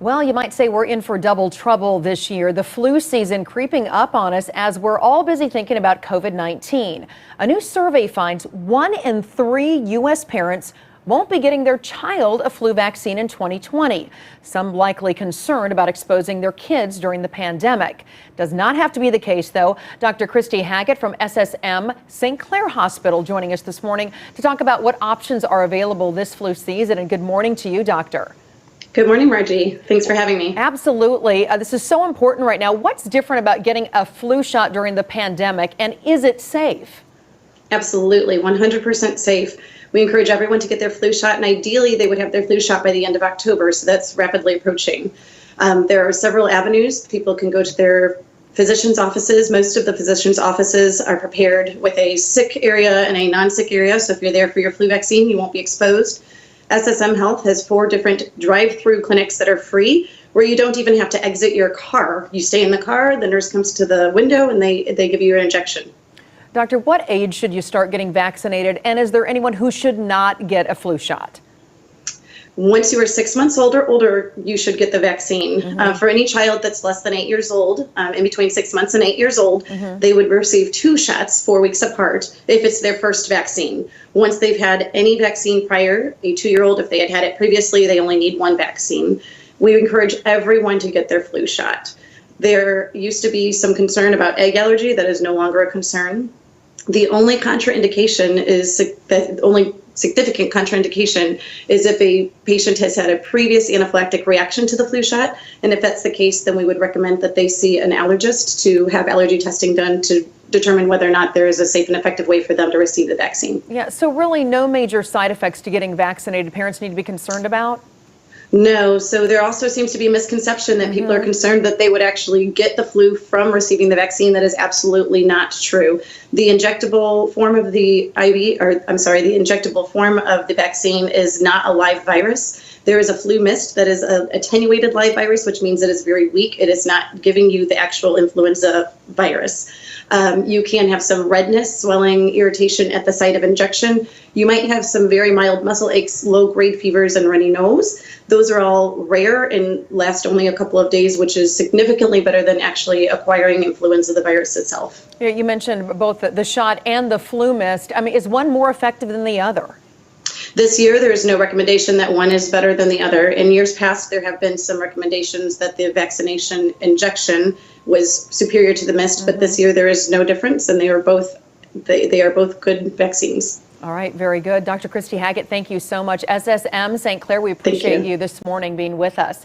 Well, you might say we're in for double trouble this year. The flu season creeping up on us as we're all busy thinking about COVID-19. A new survey finds 1 in 3 U.S. parents won't be getting their child a flu vaccine in 2020. Some likely concerned about exposing their kids during the pandemic. Does not have to be the case, though. Dr. Kristy Haggett from SSM St. Clare Hospital joining us this morning to talk about what options are available this flu season. And good morning to you, Doctor. Good morning, Margie. Thanks for having me. Absolutely. This is so important right now. What's different about getting a flu shot during the pandemic, and is it safe? Absolutely, 100% safe. We encourage everyone to get their flu shot, and ideally they would have their flu shot by the end of October, so that's rapidly approaching. There are several avenues. People can go to their physician's offices. Most of the physician's offices are prepared with a sick area and a non-sick area, so if you're there for your flu vaccine, you won't be exposed. SSM Health has 4 different drive-through clinics that are free, where you don't even have to exit your car. You stay in the car, the nurse comes to the window, and they give you an injection. Doctor, what age should you start getting vaccinated, and is there anyone who should not get a flu shot? Once you are 6 months old or older, you should get the vaccine. For any child that's less than 8 years old, in between 6 months and 8 years old, they would receive 2 shots 4 weeks apart if it's their first vaccine. Once they've had any vaccine prior, a 2-year-old, if they had had it previously, they only need 1 vaccine. We encourage everyone to get their flu shot. There used to be some concern about egg allergy. That is no longer a concern. The only contraindication is the only significant contraindication is if a patient has had a previous anaphylactic reaction to the flu shot. And if that's the case, then we would recommend that they see an allergist to have allergy testing done to determine whether or not there is a safe and effective way for them to receive the vaccine. Yeah, so really no major side effects to getting vaccinated parents need to be concerned about? No, so there also seems to be a misconception that people are concerned that they would actually get the flu from receiving the vaccine. That is absolutely not true. The injectable form of the the injectable form of the vaccine is not a live virus. There is a flu mist that is an attenuated live virus, which means it is very weak. It is not giving you the actual influenza virus. You can have some redness, swelling, irritation at the site of injection. You might have some very mild muscle aches, low-grade fevers, and runny nose. Those are all rare and last only a couple of days, which is significantly better than actually acquiring influenza, the virus itself. Yeah, you mentioned both the shot and the flu mist. I mean, is one more effective than the other? This year, there is no recommendation that one is better than the other. In years past, there have been some recommendations that the vaccination injection was superior to the mist, but this year there is no difference, and they are both good vaccines. All right, very good. Dr. Kristy Haggett, thank you so much. SSM St. Clare, we appreciate you this morning being with us.